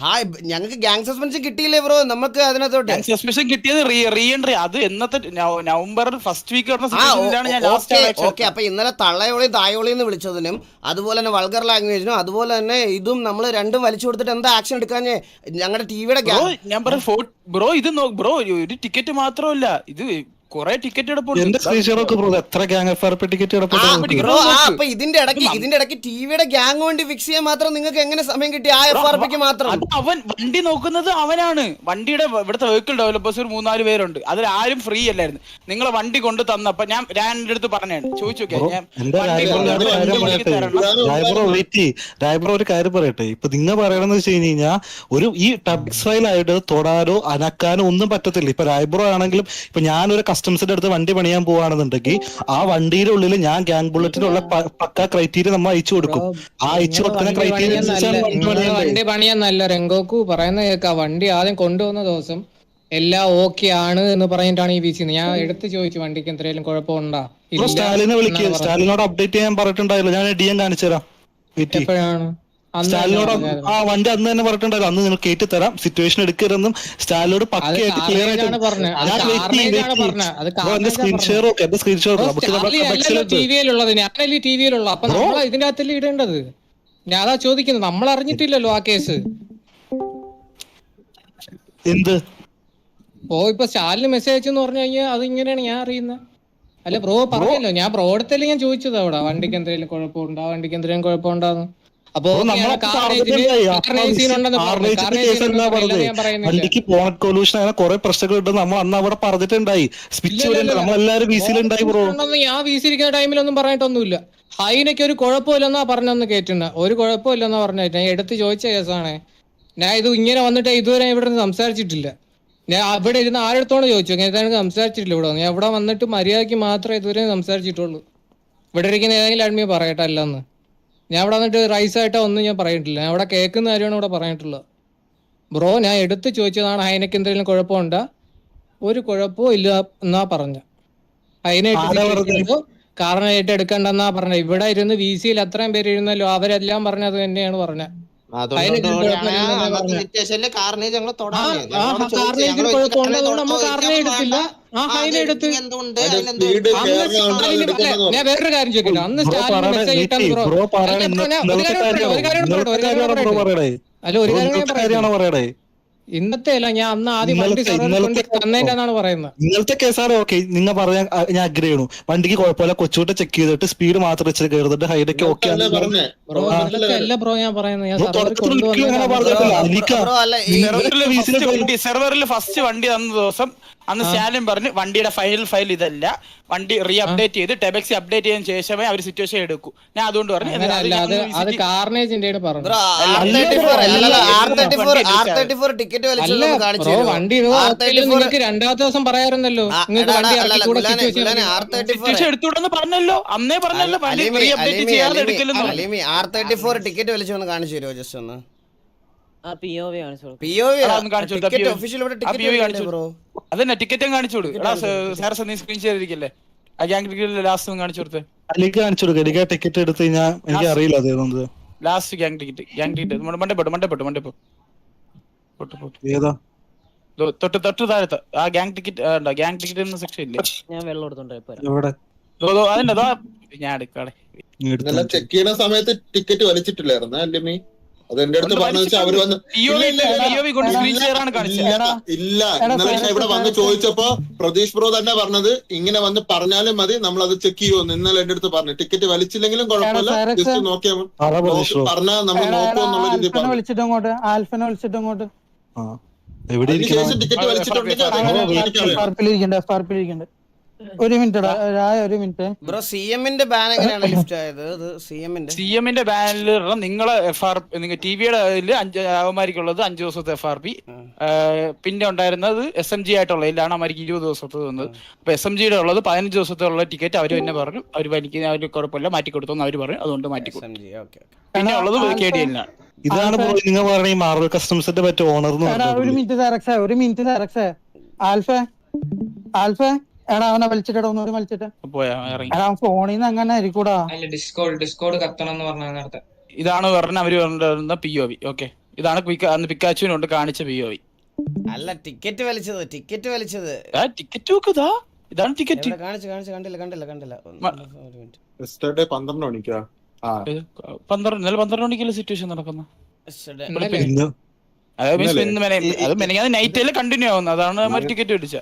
ഞങ്ങൾക്ക് ഗ്യാങ് സസ്പെൻഷൻ കിട്ടിയില്ലേ ബ്രോ? നമുക്ക് അതിനകത്തോട്ട് സസ്പെൻഷൻ കിട്ടിയത് റീ എൻട്രി. അത് എന്നത്തെ നവംബർ ഫസ്റ്റ് വീക്ക് വരുന്ന സിറ്റുവേഷനിലാണ് ഞാൻ ലാസ്റ്റ്. ഓക്കെ, അപ്പൊ ഇന്നലെ തള്ളയോളി തായോളി എന്ന് വിളിച്ചതിനും അതുപോലെ തന്നെ വൾഗർ ലാംഗ്വേജിനും അതുപോലെ തന്നെ ഇതും നമ്മൾ രണ്ടും വലിച്ചു കൊടുത്തിട്ട് എന്താ ആക്ഷൻ എടുക്കാഞ്ഞേ? ഞങ്ങളുടെ ടിവിയുടെ ഞാൻ പറഞ്ഞു ബ്രോ, ഇത് ബ്രോ ഒരു ടിക്കറ്റ് മാത്രമല്ല, ഇത് കൊറേ ടിക്കറ്റ് എന്റെ സ്ക്രീൻഷോട്ട് ബ്രോ എത്ര ഗ്യാങ് FRP ടിക്കറ്റ് അപ്പൊ ഇതിന്റെ ഇടയ്ക്ക് ടിവിയുടെ ഗ്യാങ് വേണ്ടി ഫിക്സ് ചെയ്യാൻ മാത്രം നിങ്ങൾക്ക് എങ്ങനെ സമയം കിട്ടി? ആ FRPക്ക് മാത്രം അവൻ വണ്ടി നോക്കുന്നത് അവനാണ്. വണ്ടിയുടെ ഇവിടുത്തെ വെഹിക്കിൾ ഡെവലപ്പേഴ്സ് ഒരു 3-4 പേരുണ്ട്. അതിൽ ആരും ഫ്രീ അല്ലായിരുന്നു. നിങ്ങളെ വണ്ടി കൊണ്ട് തന്നപ്പോ ഞാൻ എന്റെ അടുത്ത് പറഞ്ഞാണ്, ചോദിച്ചു രായബ്രോ ഒരു കാര്യം പറയട്ടെ. ഇപ്പൊ നിങ്ങൾ പറയണെന്ന് വെച്ച് കഴിഞ്ഞാൽ ഈ ടബ്സ് ഫയലായിട്ട് തൊടാനോ അനക്കാനോ ഒന്നും പറ്റത്തില്ല. ഇപ്പൊ രായബ്രോ ആണെങ്കിലും ഇപ്പൊ ഞാനൊരു കസ്റ്റംസിന്റെ അടുത്ത് വണ്ടി പണിയാൻ പോവാണെന്നുണ്ടെങ്കിൽ ആ വണ്ടിയുടെ ഉള്ളിൽ ഞാൻ ഗ്യാങ് ബുള്ളറ്റിനുള്ള പക്ക ക്രൈറ്റീരിയ നമ്മൾ അയച്ചു കൊടുക്കും. ആ അയച്ചു കൊടുക്കുന്ന ക്രൈറ്റീരിയ വണ്ടി പണിയാന്നല്ല രംഗോക്കു പറയുന്ന കേൾക്കാം. വണ്ടി ആദ്യം കൊണ്ടുവന്ന ദിവസം എല്ലാം ഓക്കെ ആണ് എന്ന് പറഞ്ഞിട്ടാണ് ഈ VC. ഞാൻ എടുത്ത് ചോദിച്ചു വണ്ടിക്ക് എന്തെങ്കിലും കുഴപ്പമുണ്ടോ? സ്റ്റാലിനെ വിളിക്കുക. സ്റ്റാലിനോട് അപ്ഡേറ്റ് ചെയ്യാൻ പറഞ്ഞിട്ടുണ്ടായില്ല. ഞാൻ DM കാണിച്ചു തരാം. എപ്പോഴാണ്? സ്റ്റാലിനോട് ആ വണ്ടി അന്ന് തന്നെ പറഞ്ഞിട്ടുണ്ടായിരുന്നു. അന്ന് നിങ്ങൾ കയറ്റി തരാം, സിറ്റുവേഷൻ എടുക്കരുതെന്നും സ്റ്റാലിനോട് പക്കയായിട്ട് ക്ലിയർ ആയിട്ട് സ്ക്രീൻ ഷെയർ ഒക്കെ എന്റെ സ്ക്രീൻ ഷെയർ ടിവിയിലുള്ളത്. ഞാനല്ലേ ടിവിയിലുള്ള. അപ്പൊ നമ്മൾ ഇതിന്റെ അകത്തല്ലേ ഇടേണ്ടത്? ഞാൻ അതാ ചോദിക്കുന്നത്. നമ്മൾ അറിഞ്ഞിട്ടില്ലല്ലോ ആ കേസ്. എന്ത് ഇപ്പൊ സ്റ്റാലിന് മെസ്സേജ് അയച്ചെന്ന് പറഞ്ഞു കഴിഞ്ഞാൽ അത് ഇങ്ങനെയാണ് ഞാൻ അറിയുന്നത്. അല്ല ബ്രോ പറഞ്ഞല്ലോ, ഞാൻ ബ്രോ അടുത്തല്ലേ ഞാൻ ചോദിച്ചത് അവിടെ വണ്ടിക്ക് എന്തെങ്കിലും കുഴപ്പമുണ്ടോ, വണ്ടിക്ക് എന്തെങ്കിലും കുഴപ്പമുണ്ടാന്ന്. അപ്പൊ വണ്ടിക്ക് പോണറ്റ് കൊലൂഷൻ അങ്ങനെ കുറെ പ്രശ്നങ്ങൾ ഉണ്ടെന്ന് നമ്മൾ അന്ന് അവിടെ പറഞ്ഞിട്ടുണ്ടായി. നമ്മളെല്ലാരും VC-ലുണ്ടായി ബ്രോ. ഞാൻ VC ഇരിക്കുന്ന ടൈമിലൊന്നും പറഞ്ഞിട്ടൊന്നുമില്ല. ഹൈനൊക്കെ ഒരു കുഴപ്പമില്ലെന്നാ പറഞ്ഞൊന്ന് കേട്ടിട്ടുണ്ട്. ഒരു കുഴപ്പമില്ലെന്നാ പറഞ്ഞിട്ട് ഞാൻ എടുത്ത് ചോദിച്ച കേസാണ്. ഞാൻ ഇത് ഇങ്ങനെ വന്നിട്ട് ഇതുവരെ ഇവിടെ സംസാരിച്ചിട്ടില്ല. ഞാൻ അവിടെ ഇരുന്ന് ആരെടുത്തോണ്ട് ചോദിച്ചു, ഇങ്ങനെ സംസാരിച്ചിട്ടില്ല. ഇവിടെ ഞാൻ ഇവിടെ വന്നിട്ട് മര്യാദയ്ക്ക് മാത്രമേ ഇതുവരെ സംസാരിച്ചിട്ടുള്ളൂ. ഇവിടെ ഇരിക്കുന്ന ഏതെങ്കിലും അഡ്മിയെ പറയട്ടെ അല്ലെന്ന്. ഞാൻ ഇവിടെ വന്നിട്ട് റൈസായിട്ടോ ഒന്നും ഞാൻ പറഞ്ഞിട്ടില്ല. ഞാൻ ഇവിടെ കേൾക്കുന്ന കാര്യമാണ് ഇവിടെ പറഞ്ഞിട്ടുള്ളത്. ബ്രോ ഞാൻ എടുത്ത് ചോദിച്ചതാണ് ഹൈനക്ക് എന്തെങ്കിലും കുഴപ്പമുണ്ടോ? ഒരു കുഴപ്പവും ഇല്ല എന്നാ പറഞ്ഞ. ഹൈനായിട്ട് കാരണമായിട്ട് എടുക്കണ്ടെന്നാ പറഞ്ഞ. ഇവിടെ ഇരുന്ന് VC-യിൽ അത്രയും പേര് ഇരുന്നല്ലോ, അവരെല്ലാം പറഞ്ഞത് തന്നെയാണ് പറഞ്ഞത്. ഞാൻ വേറൊരു കാര്യം ചോദിക്കട്ടെ. അന്ന് സ്റ്റാലിന് മെസ്സേജ് ഇട്ടാ ഇന്നത്തെ അല്ല, ഞാൻ അന്ന് ആദ്യം വണ്ടി തന്നേന്നാണ് പറയുന്നത്. ഇന്നലത്തെ കേസാണ്. ഓക്കെ, നിങ്ങൾ പറയാൻ ഞാൻ അഗ്രി ചെയ്യണു. വണ്ടിക്ക് കുഴപ്പമില്ല, കൊച്ചുകൂട്ട ചെക്ക് ചെയ്തിട്ട് സ്പീഡ് മാത്രം വെച്ചിട്ട് കയറുന്നിട്ട് ഹൈഡൊക്കെ ഓക്കെ അല്ല ബ്രോ ഞാൻ പറയുന്നത്. സെർവറിൽ ഫസ്റ്റ് വണ്ടി തന്ന ദിവസം അന്ന് സ്റ്റാലിൻ പറഞ്ഞു വണ്ടിയുടെ ഫയൽ ഇതല്ല, വണ്ടി റീ അപ്ഡേറ്റ് ചെയ്ത് ടെബക്സി അപ്ഡേറ്റ് ചെയ്തതിനു ശേഷമേ അവർ സിറ്റുവേഷൻ എടുക്കൂ. ഞാൻ അതുകൊണ്ട് പറഞ്ഞു നിങ്ങൾക്ക് രണ്ടാമത്തെ ദിവസം പറയാറുണ്ടല്ലോ എടുത്തൂടെന്ന് പറഞ്ഞല്ലോ, അന്നേ പറഞ്ഞല്ലോ റീ അപ്ഡേറ്റ് ചെയ്യാതെ എടുക്കലെന്ന്. R34 ടിക്കറ്റ് വലിച്ചൊന്ന് കാണിച്ചു തരുമോ? ജസ്റ്റ് ഒന്ന് അതന്നെ ടിക്കറ്റും കാണിച്ചോട്. സ്ക്രീൻ ചെയ്തിരിക്കല്ലേ ആ ഗ്യാങ് ടിക്കറ്റ് ലാസ്റ്റ് കാണിച്ചു കൊടുത്തേ. ടിക്കറ്റ് എടുത്ത് കഴിഞ്ഞാൽ എനിക്ക് അറിയില്ല. ലാസ്റ്റ് ഗ്യാങ് ടിക്കറ്റ് മണ്ടപ്പെട്ടു ഏതാ തൊട്ട് താഴത്ത് ആ ഗ്യാങ് ടിക്കറ്റ് എന്ന സെക്ഷൻ ഇല്ലേ? ഞാൻ വെള്ളം എടുത്തോണ്ട് എവിടെ അതന്നെ ഞാൻ എടുക്കാടെ. ചെക്ക് ചെയ്യുന്ന സമയത്ത് ടിക്കറ്റ് വലിച്ചിട്ടില്ലായിരുന്നു അല്ലേ? അത് എന്റെ അടുത്ത് പറഞ്ഞു വെച്ചാൽ അവര് വന്ന് ഇല്ല. ഇന്നലെ ഇവിടെ വന്ന് ചോദിച്ചപ്പോ പ്രതീഷ് ബ്രോ തന്നെ പറഞ്ഞത് ഇങ്ങനെ വന്ന് പറഞ്ഞാലും മതി, നമ്മൾ അത് ചെക്ക് ചെയ്യുമെന്ന് ഇന്നലെ എന്റെ അടുത്ത് പറഞ്ഞു. ടിക്കറ്റ് വലിച്ചില്ലെങ്കിലും കുഴപ്പമില്ല, ജസ്റ്റ് നോക്കിയാൽ പറഞ്ഞാൽ നമ്മൾ നോക്കുമെന്നുള്ള രീതിയിൽ പറഞ്ഞു. അതിനുശേഷം ടിക്കറ്റ് വലിച്ചിട്ടുണ്ടെങ്കിൽ ഒരു മിനിറ്റ് ഒരു മിനിറ്റ് ബ്രോ. CM-ന്റെ ബാൻ എങ്ങനെയാണ് ലിഫ്റ്റ് ആയത്? CM-ന്റെ ബാനിൽ നിങ്ങളെ ടിവിയുടെ അവന്മാർക്കുള്ളത് 5 ദിവസത്തെ FRP, പിന്നെ ഉണ്ടായിരുന്നത് SMG ആയിട്ടുള്ളതിലാണ് അവന്മാർക്ക് 20 ദിവസത്തെ തന്നത്. അപ്പൊ SMG-യുടെ ഉള്ളത് 15 ദിവസത്തെ ഉള്ള ടിക്കറ്റ് അവർ തന്നെ പറഞ്ഞു അവർ വലിക്കുന്ന അവർ കുഴപ്പമില്ല മാറ്റി കൊടുത്തു അവർ പറഞ്ഞു, അതുകൊണ്ട് മാറ്റി കൊടുത്തു. പിന്നെ ഉള്ളത് KDL-ലാണ്. ഇതാണ് നിങ്ങൾ പറഞ്ഞ മാർവൽ കസ്റ്റംസിന്റെ പറ്റിയ ഓണർ. ഒരു മിനിറ്റ് ആൽഫ എടാ അവനെ വലിച്ചിട്ട് ഒന്നുകൂടി വലിച്ചിട്ട്. പോയാ ഇറങ്ങി. എടാ അവൻ ഫോണിൽ നിന്ന് അങ്ങനെ ആയിരിക്കൂടാ. ഡിസ്കോഡ് കത്തണം എന്ന് പറഞ്ഞ നേരത്തെ. ഇതാണ് പറഞ്ഞ അവര് പറഞ്ഞ POV. ഓക്കെ, ഇതാണ് അന്ന് പിക്കാച്ചുവിനോണ്ട് കാണിച്ച POV. അല്ല ടിക്കറ്റ് വലിച്ചത് ടിക്കറ്റ് നോക്കുതാ, ഇതാണ് ടിക്കറ്റ്. കാണിച്ചു കണ്ടില്ല. യെസ്റ്റർഡേ 12 മണിക്കാ. 12 മണിക്കല്ലേ സിറ്റുവേഷൻ നടക്കുന്ന. പിന്നെ അത് മെനങ്ങാതെ നൈറ്റ് കണ്ടിന്യൂ ആവുന്നത്. അതാണ് ടിക്കറ്റ് മേടിച്ച.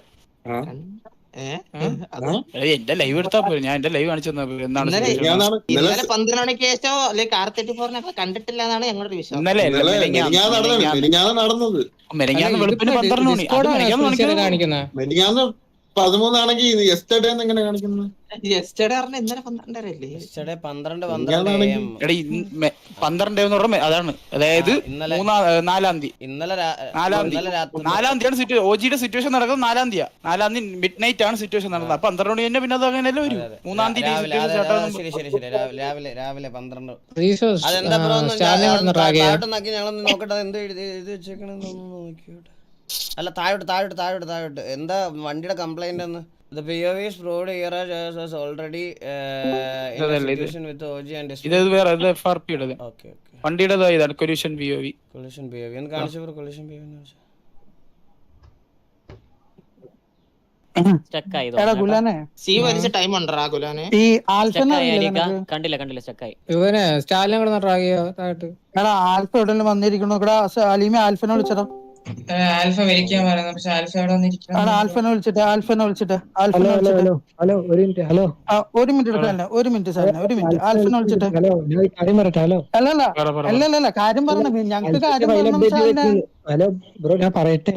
എന്റെ ലൈവ് എടുത്താ പോയി, ഞാൻ എന്റെ ലൈവ് കാണിച്ചു എന്താണ് 12 മണിക്ക് ശേഷം കണ്ടിട്ടില്ല എന്നാണ് ഞങ്ങളുടെ ഒരു വിശ്വാസം. നടന്നത് മെനങ്ങാന്ന് വെളുപ്പിന് 12 മണി. മെനിങ്ങാന്ന് 13 ആണെങ്കിൽ യെസ്റ്റർഡേ എങ്ങനെ കാണിക്കുന്നത്? യെസ്റ്റർഡേ പറഞ്ഞ ഇന്നലെ 12 അല്ലേ? 12 എന്ന് പറഞ്ഞ അതാണ്, അതായത് 4-ാം തീയതി. ഇന്നലെ 4-ാം തീയതിയാണ് OGയുടെ സിറ്റുവേഷൻ നടക്കുന്നത്. 4-ാം തീയതി മിഡ് നൈറ്റ് ആണ് സിറ്റുവേഷൻ നടന്നത്. അപ്പൊ 12 മണി തന്നെ പിന്നെ അത് അങ്ങനെയല്ലേ വരും. 3-ാം തീയതി ശരി രാവിലെ 12. അതെന്താ നോക്കി ഞങ്ങളൊന്ന് നോക്കട്ടെ എന്ത് എഴുതി വെച്ചേക്കണെന്ന് നോക്കിയോട്ടെ. അല്ല താഴോട്ട് എന്താ വണ്ടിയുടെ കംപ്ലൈന്റ് ഒന്ന്? The POV is proved here as already in association with OG and ഇത് വേറെ FRP യുടെ okay വണ്ടിയുടെ ഇതാണ് കൊല്യൂഷൻ POV. എന്ന് കാണിച്ചു ബ്രോ. കൊല്യൂഷൻ POV എടാ ഗുലാനെ സി വലിച്ച ടൈം ഉണ്ടോ ഗുലാനെ? ഈ ആൽഫനെ കണ്ടില്ല സ്റ്റക്കായി. ഇവനെ സ്റ്റാലിനെ കൂടെ ട്രാക്ക് താഴോട്ട്. എടാ ആൽഫ എവിടെ വന്നിരിക്കണു? ഇവിടെ അലീമി ആൽഫനെ വിളിച്ചടാ. ആൽഫ വലിക്കാൻ പറയുന്നത്, പക്ഷെ ആൽഫ എവിടെ വന്നിരിക്കണം? എടാ ആൽഫനെ വിളിച്ചിട്ട് ഹലോ ഒരു മിനിറ്റ്. ഹലോ ഒരു മിനിറ്റ് എടുക്കാല്ലേ, ഒരു മിനിറ്റ് സാറിന്, ഒരു മിനിറ്റ്. ആൽഫനെ വിളിച്ചിട്ട് ഹലോ ഞാൻ കാര്യം പറയട്ടെ. ഹലോ അല്ലല്ല കാര്യം പറഞ്ഞു. ഞങ്ങക്ക് കാര്യം ഹലോ ബ്രോ ഞാൻ പറയട്ടെ.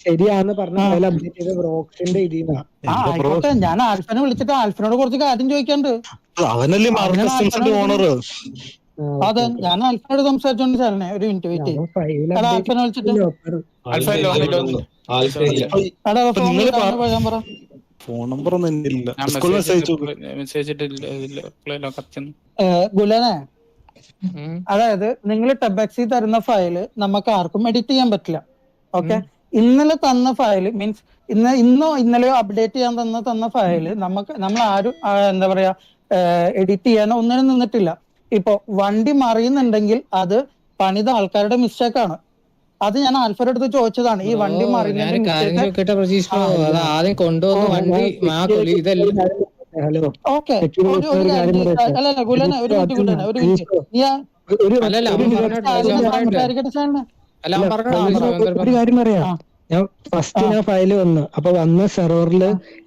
ശരിയാന്ന് പറഞ്ഞ ഫയൽ അപ്ഡേറ്റ് ചെയ്ത് ബ്രോക്സിന്റെ ഇതിന്നാ. ആയിക്കോട്ടെ, ഞാൻ ആൽഫനെ വിളിച്ചിട്ട് ആൽഫനോട് കുറച്ച് കാര്യം ചോദിക്കാണ്ട്. അവനല്ലേ മാർക്കസിന്റെ ഓണർ. അതെ, ഞാൻ ആൽഫനോട് സംസാരിച്ചോണ്ട് സാറിനെ. ഒരു മിനിറ്റ് വെയിറ്റ് ചെയ്യും. ആൽഫനെ വിളിച്ചിട്ട് ഫോൺ നമ്പർ ഒന്നും ഇല്ല. ഗുലനെ, അതായത് നിങ്ങൾ ടെബക്സി തരുന്ന ഫയല് നമുക്ക് ആർക്കും എഡിറ്റ് ചെയ്യാൻ പറ്റില്ല. ഓക്കെ, ഇന്നലെ തന്ന ഫയല് മീൻസ് ഇന്നലെയോ അപ്ഡേറ്റ് ചെയ്യാൻ തന്ന ഫയല് നമ്മൾ ആരും എന്താ പറയാ എഡിറ്റ് ചെയ്യാനോ ഒന്നിനും നിന്നിട്ടില്ല. ഇപ്പൊ വണ്ടി മറിയുന്നുണ്ടെങ്കിൽ അത് പണിത ആൾക്കാരുടെ മിസ്റ്റേക്ക് ആണ്. അത് ഞാൻ ആൽഫയുടെ അടുത്ത് ചോദിച്ചതാണ്. ഈ വണ്ടി മറിയുന്നതിന്റെ ആദ്യം കൊണ്ടുവന്ന വണ്ടി ഓക്കെ. അല്ലല്ല ഗുലനെ, ഒരു മിനിറ്റ് ഒരു കാര്യം പറയാ. ഞാൻ ഫസ്റ്റ് ഞാൻ ഫയല് വന്നു. അപ്പൊ വന്ന സെർവറിൽ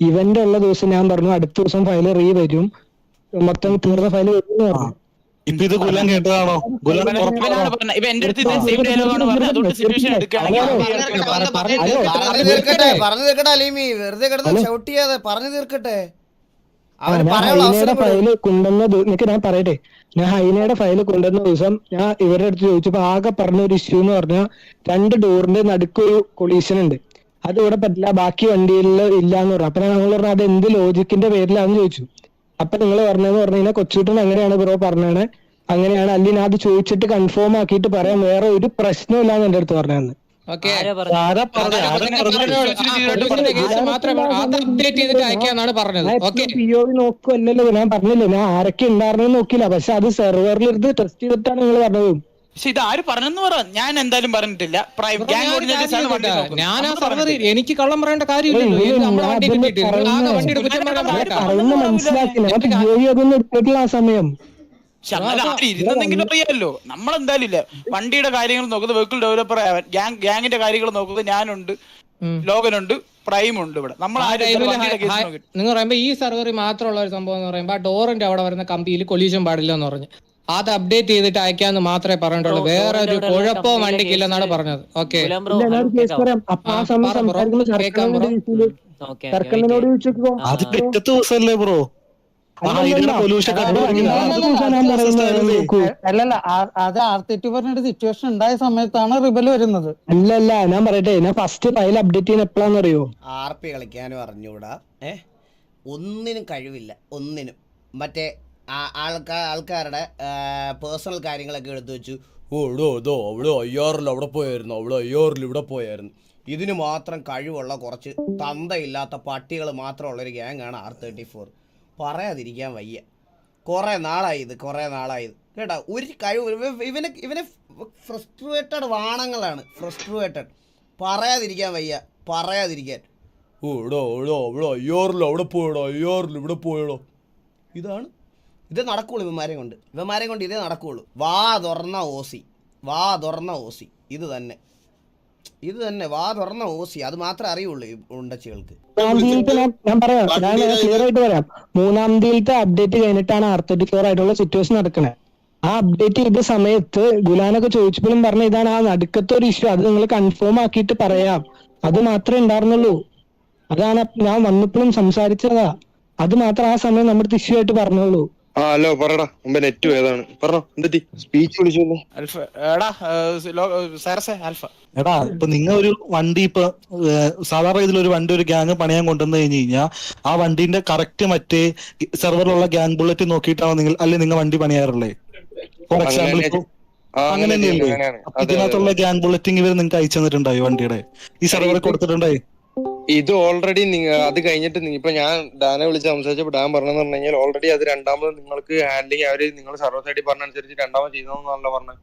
ഇവന്റ് ഉള്ള ദിവസം ഞാൻ പറഞ്ഞു അടുത്ത ദിവസം ഫയല് വരും, മൊത്തം തീർന്ന ഫയല് വരും. ഇപ്പൊ ഇത് ഗുലാൻ കേട്ടതാണോ? പറഞ്ഞു തീർക്കട്ടെ അലീമി, വെറുതെ കിടന്ന് ഷൗട്ട് ചെയ്യാതെ പറഞ്ഞു തീർക്കട്ടെ. ഹൈനയുടെ ഫയല് കൊണ്ടുവന്ന ഞാൻ പറയട്ടെ. ഞാൻ ഹൈനയുടെ ഫയല് കൊണ്ടുവന്ന ദിവസം ഞാൻ ഇവരുടെ അടുത്ത് ചോദിച്ചപ്പോ ആകെ പറഞ്ഞ ഒരു ഇഷ്യൂ എന്ന് പറഞ്ഞാൽ 2 ഡോറിന്റെ നടുക്കൊരു കൊളീഷൻ ഉണ്ട്, അത് ഇവിടെ പറ്റില്ല, ബാക്കി വണ്ടികളിൽ ഇല്ലാന്ന് പറഞ്ഞു. അപ്പൊ ഞങ്ങൾ പറഞ്ഞു അത് എന്ത് ലോജിക്കിന്റെ പേരിലാന്ന് ചോദിച്ചു. അപ്പൊ നിങ്ങൾ പറഞ്ഞതെന്ന് പറഞ്ഞു കഴിഞ്ഞാൽ കൊച്ചുകുട്ടൻ അങ്ങനെയാണ് ബ്രോ പറഞ്ഞാണ്, അങ്ങനെയാണ്. അല്ലെങ്കിൽ ഞാൻ അത് ചോദിച്ചിട്ട് കൺഫേം ആക്കിയിട്ട് പറയാം, വേറെ ഒരു പ്രശ്നമില്ലാന്ന് എന്റെ അടുത്ത് പറഞ്ഞതെന്ന്. നോക്കുമല്ലോ, ഞാൻ പറഞ്ഞില്ലേ ഞാൻ ആരൊക്കെ ഉണ്ടായിരുന്നെന്ന് നോക്കില്ല, പക്ഷെ അത് സെർവറിൽ ഇരുന്ന് ടെസ്റ്റ് ചെയ്തിട്ടാണ് നിങ്ങൾ പറഞ്ഞത്. പക്ഷെ ഇത് ആര് പറഞ്ഞെന്ന് പറ, ഞാൻ എന്തായാലും പറഞ്ഞിട്ടില്ല. എനിക്ക് കള്ളം പറയേണ്ട കാര്യമില്ലല്ലോ. മനസ്സിലാക്കില്ല, അതൊന്നും എടുത്തിട്ടില്ല ആ സമയം. ഇരുന്നെങ്കിലും അറിയാമല്ലോ. നമ്മളെന്തായാലും ഇല്ല, വണ്ടിയുടെ കാര്യങ്ങൾ നോക്കുന്നത് വെഹിക്കിൾ ഡെവലപ്പർ, ഗ്യാങ്ങിന്റെ കാര്യങ്ങൾ നോക്കുന്നത് ഞാനുണ്ട്, ലോകനുണ്ട്, പ്രൈം ഉണ്ട്. ഇവിടെ നമ്മൾ നിങ്ങൾ പറയുമ്പോ ഈ സെർവറിൽ മാത്രമുള്ള ഒരു സംഭവം എന്ന് പറയുമ്പോ ആ ഡോറിന്റെ അവിടെ വരുന്ന കമ്പിയിൽ കൊല്യൂഷൻ പാടില്ല എന്ന് പറഞ്ഞു. അത് അപ്ഡേറ്റ് ചെയ്തിട്ട് അയക്കാന്ന് മാത്രമേ പറഞ്ഞിട്ടുള്ളൂ, വേറെ ഒരു കുഴപ്പമോ വണ്ടിക്കില്ലെന്നാണ് പറഞ്ഞത്. ഓക്കെ, അത് പിറ്റത്തെ ദിവസമല്ലേ ബ്രോ? അല്ലല്ല, അത് R32 പറഞ്ഞൊരു സിറ്റുവേഷൻ ഉണ്ടായ സമയത്താണ് റിബൽ വരുന്നത്. അല്ലല്ല, ഞാൻ പറയട്ടെ, ഞാൻ ഫസ്റ്റ് ഫയൽ അപ്ഡേറ്റ് ചെയ്യുന്ന എപ്പോഴാന്ന് അറിയോ? RP കളിക്കാനും അറിഞ്ഞൂടാ, ഒന്നിനും കഴിവില്ല, ഒന്നിനും. മറ്റേ ആൾക്കാരുടെ പേഴ്സണൽ കാര്യങ്ങളൊക്കെ എടുത്തു വെച്ചു. ഓ ഇതോ അവിടെ 5000 അവിടെ പോയായിരുന്നു, അവിടെ 5000 ഇവിടെ പോയായിരുന്നു. ഇതിന് മാത്രം കഴിവുള്ള കുറച്ച് തന്തയില്ലാത്ത പട്ടികൾ മാത്രമുള്ളൊരു ഗ്യാങ്ങാണ് R34. പറയാതിരിക്കാൻ വയ്യ. കുറേ നാളായത് കേട്ടോ. ഒരു കഴിവ് ഇവനെ ഫ്രസ്ട്രേറ്റഡ് വാണങ്ങളാണ്. ഫ്രസ്ട്രേറ്റഡ്. പറയാതിരിക്കാൻ വയ്യ. ഓ ഇവിടെ അയ്യാറിലോ അവിടെ പോയടോ. ഇത് നടക്കുള്ളൂ ഇവന്മാരെ കൊണ്ട് ഇതേ നടക്കുള്ളൂ. വാ തുറന്ന ഓസി ഇത് തന്നെ വാ തുറന്ന ഓസി. അത് മാത്രമേ അറിയുള്ളൂ ഈ ഉണ്ടച്ചികൾക്ക്. ഞാൻ പറയാം, ഞാൻ ക്ലിയർ ആയിട്ട് പറയാം. 3-ാം തീയതിയിലത്തെ അപ്ഡേറ്റ് കഴിഞ്ഞിട്ടാണ് R34 ആയിട്ടുള്ള സിറ്റുവേഷൻ നടക്കുന്നത്. ആ അപ്ഡേറ്റ് ചെയ്ത സമയത്ത് ഗുലാനൊക്കെ ചോദിച്ചപ്പോഴും പറഞ്ഞ ഇതാണ് ആ നടുക്കത്തെ ഒരു ഇഷ്യൂ. അത് നിങ്ങൾ കൺഫേം ആക്കിയിട്ട് പറയാം. അത് മാത്രമേ ഉണ്ടായിരുന്നുള്ളൂ. അതാണ് ഞാൻ വന്നപ്പോഴും സംസാരിച്ചതാ. അത് മാത്രം ആ സമയം നമ്മുടെ ഇഷ്യൂ ആയിട്ട് പറഞ്ഞോളൂ. ഹലോ പറടാ, മുമ്പേ നെറ്റ് പോയതാണ്. പറഞ്ഞോ, എന്തെറ്റി സ്പീച്ച് വിളിച്ചോളൂ. എടാ ഇപ്പൊ നിങ്ങൾ ഒരു വണ്ടി ഇപ്പൊ സാധാരണ ഇതിലൊരു വണ്ടി ഒരു ഗ്യാങ് പണിയാൻ കൊണ്ടുവന്നു കഴിഞ്ഞു കഴിഞ്ഞാൽ ആ വണ്ടിന്റെ കറക്റ്റ് മറ്റേ സെർവറിലുള്ള ഗ്യാങ് ബുള്ളറ്റ് നോക്കിയിട്ടാണോ നിങ്ങൾ വണ്ടി പണിയാറുള്ളത്? ഫോർ എക്സാമ്പിൾ ഇപ്പൊ അങ്ങനെ തന്നെയല്ലേ? ഇതിനകത്തുള്ള ഗ്യാങ് ബുള്ളറ്റിംഗ് ഇവർ നിങ്ങൾക്ക് അയച്ചു തന്നിട്ടുണ്ടായി വണ്ടിയുടെ ഈ സെർവറിൽ കൊടുത്തിട്ടുണ്ടായി? ഇത് ഓൾറെഡി അത് കഴിഞ്ഞിട്ട് ഇപ്പൊ ഞാൻ ഡാനെ വിളിച്ച് സംസാരിച്ചപ്പോ ഡാൻ പറഞ്ഞെന്ന് പറഞ്ഞു കഴിഞ്ഞാൽ ഓൾറെഡി അത് രണ്ടാമത് നിങ്ങൾക്ക് ഹാൻഡ്ലിങ് അവര് നിങ്ങൾ സർവർ സൈഡിൽ പറഞ്ഞനുസരിച്ച് രണ്ടാമത് ചെയ്തോന്നല്ല പറഞ്ഞത്.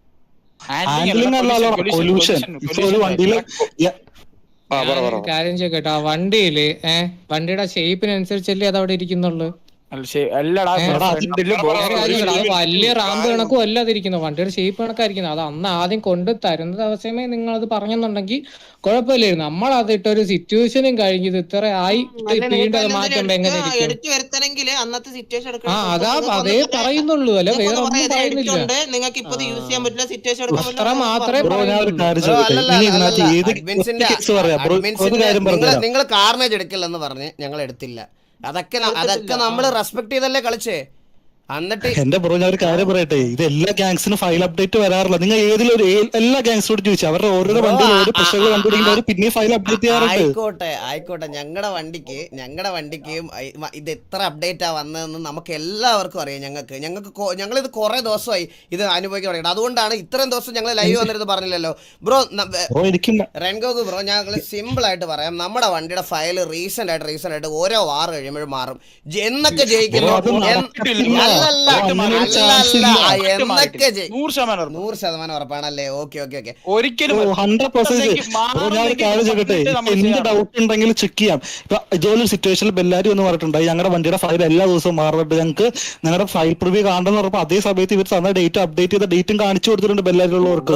കാര്യം ചോദിക്കട്ടെ, ആ വണ്ടിയില് വണ്ടിയുടെ ഷേപ്പിനനുസരിച്ചല്ലേ അത് അവിടെ ഇരിക്കുന്നുള്ളു. വലിയ റാമ്പ് കണക്കും അല്ല അതിരിക്കുന്നത്, വണ്ടിയുടെ ഷേപ്പ് കണക്കായിരിക്കുന്നത്. അത് അന്ന് ആദ്യം കൊണ്ട് തരുന്ന ദിവസമേ നിങ്ങൾ അത് പറഞ്ഞെന്നുണ്ടെങ്കിൽ കുഴപ്പമില്ലായിരുന്നു. നമ്മൾ അതിട്ടൊരു സിറ്റുവേഷനും കഴിഞ്ഞത് ഇത്ര ആയി വീണ്ടും അത് മാറ്റുമ്പോ എങ്ങനെ ഇരിക്കും? അതാ അതേ പറയുന്നുള്ളൂ, അല്ല വേറെ ഒന്നും പറയുന്നില്ല. അത്ര മാത്രമേ നിങ്ങൾ കാർണേജ് എടുക്കില്ലെന്ന് പറഞ്ഞ് ഞങ്ങൾ എടുത്തില്ല. അതൊക്കെ നമ്മൾ റെസ്പെക്ട് ചെയ്തല്ലേ കളിച്ചേ. എന്നിട്ട് എന്റെ ബ്രോ ഞാൻ ഒരു കാര്യം പറയട്ടെ, ഇത് എല്ലാ ഗാങ്സിനും ഫയൽ അപ്ഡേറ്റ് വരാറില്ല. നിങ്ങൾ ഏതിലൊരു എല്ലാ ഗാങ്സിനോട് ചോദിച്ചു അവരുടെ ഓരോ വണ്ടിയിൽ ഓരോ പ്രശ്നങ്ങൾ കണ്ടുപിടിക്കുമ്പോൾ അവർ പിന്നെ ഫയൽ അപ്ഡേറ്റ് ചെയ്യാറുണ്ട്. ആയിക്കോട്ടെ ഞങ്ങളുടെ വണ്ടിക്ക് ഇത് എത്ര അപ്ഡേറ്റാ വന്നതെന്ന് നമുക്ക് എല്ലാവർക്കും അറിയാം. ഞങ്ങളിത് കുറെ ദിവസമായി ഇത് അനുഭവിക്കാൻ തുടങ്ങിയിട്ട്. അതുകൊണ്ടാണ് ഇത്രയും ദിവസം ഞങ്ങൾ ലൈവ് വന്നിരുന്ന് പറഞ്ഞില്ലല്ലോ ബ്രോ. റെൻഗോക്ക് ബ്രോ, ഞങ്ങൾ സിമ്പിൾ ആയിട്ട് പറയാം, നമ്മുടെ വണ്ടിയുടെ ഫയൽ റീസെന്റ് ആയിട്ട് ഓരോ വാർ കഴിയുമ്പോഴും മാറും. എന്നൊക്കെ ജയിക്കുന്നു 100% ഉറപ്പാണല്ലേ? ഓക്കെ ഒരിക്കലും എന്ത് ഡൗട്ട് ഉണ്ടെങ്കിലും ചെക്ക് ചെയ്യാം. ഇപ്പൊ ഇതുപോലെ സിറ്റുവേഷനിൽ ബെല്ലാരി എന്ന് പറഞ്ഞിട്ടുണ്ടായി ഞങ്ങളുടെ വണ്ടിയുടെ ഫയൽ എല്ലാ ദിവസവും മാറുന്നുണ്ട്, ഞങ്ങൾക്ക് ഞങ്ങളുടെ ഫയൽ പ്രിവ്യൂ കാണണമെന്ന് പറഞ്ഞപ്പോൾ അതേ സമയത്ത് ഇവർ തന്ന ഡേറ്റ് അപ്ഡേറ്റ് ചെയ്ത ഡേറ്റും കാണിച്ചു കൊടുത്തിട്ടുണ്ട് ബെല്ലാരിലുള്ളവർക്ക്.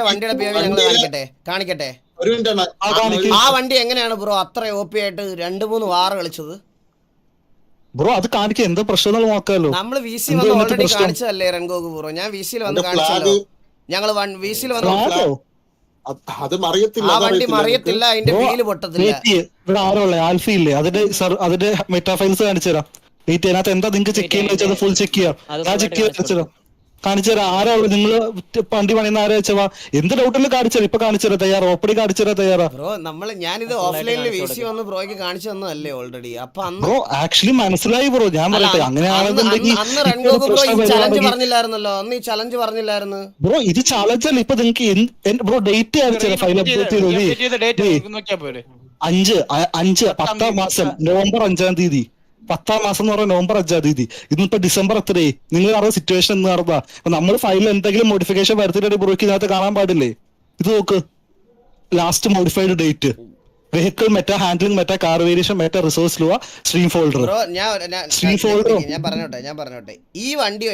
വണ്ടിയുടെ പേര് ഞങ്ങൾ കാണിക്കട്ടെ. ആ വണ്ടി എങ്ങനെയാണ് ബ്രോ അത്ര OP ആയിട്ട് 2-3 വാർ കളിച്ചത്? ബ്രോ അത് കാണിക്കുക, എന്താ പ്രശ്നം നോക്കാമല്ലോ. നമ്മള് VC വന്ന് ഓൾറെഡി കാണിച്ചതല്ലേ റെൻഗോക്ക് ബ്രോ? ഞാൻ VC വന്ന് കാണിച്ചല്ലോ. ഞങ്ങള് VC വന്ന് ആ വണ്ടി മറിയത്തില്ല, അതിന്റെ വീല് പൊട്ടത്തില്ല. ഇവിടെ ആരോളെ ആൽഫയില്ലേ, അതിന്റെ മെറ്റാ ഫയൽസ് കാണിച്ചു തരാം. അതിനകത്ത് എന്താ നിങ്ങൾക്ക് ചെക്ക് ചെയ്യാൻ വെച്ചാൽ ഫുൾ ചെക്ക് ചെയ്യാം. ഞാൻ ചെക്ക് ചെയ്ത് വെച്ചതരാം, കാണിച്ചു തരാം. ആരോ നിങ്ങൾ വണ്ടി പണിയുന്ന ആരോ വെച്ചാ എന്ത് ഡൗട്ടിലും കാണിച്ചു തരാം. ഇപ്പൊ കാണിച്ചു തരാം, തയ്യാറാ? ഓപ്പണി കാണിച്ചു തരാം, തയ്യാറാ? ഞാനിത് ഓഫ്ലൈനിൽ VC വന്ന് ബ്രോയ്ക്ക് കാണിച്ചു തന്നല്ലേ ഓൾറെഡി. അപ്പൊ ബ്രോ ആക്ച്വലി മനസ്സിലായി ബ്രോ, ഞാൻ പറയട്ടെ അങ്ങനെയാണെന്നുണ്ടെങ്കിൽ പറഞ്ഞില്ലായിരുന്നല്ലോ അന്ന് ഈ ചലഞ്ച് പറഞ്ഞില്ലായിരുന്നു ബ്രോ. ഇത് ചലഞ്ച് അല്ല. ഇപ്പൊ നിങ്ങൾക്ക് ബ്രോ ഡേറ്റ് കാണിച്ചു ഫൈൽ അപ്ഡേറ്റ് ചെയ്തത് 10 മാസം നവംബർ 5-ാം തീയതി. 10-ാം മാസം എന്ന് പറഞ്ഞാൽ നവംബർ 5-ാം തീയതി. ഇന്നിപ്പോ ഡിസംബർ എത്രയായി? നിങ്ങൾ അറിയാം സിറ്റുവേഷൻ എന്ന് നടന്നാ. അപ്പൊ നമ്മൾ ഫയലിൽ എന്തെങ്കിലും മോഡിഫിക്കേഷൻ വരുത്തിയിട്ട് ബ്രോയ്ക്ക് ഇതിനകത്ത് കാണാൻ പാടില്ലേ? ഇത് നോക്ക്, last modified date, vehicle meta handling meta car variation meta resource low stream folder. ഞാൻ പറഞ്ഞോട്ടെ ഈ വണ്ടി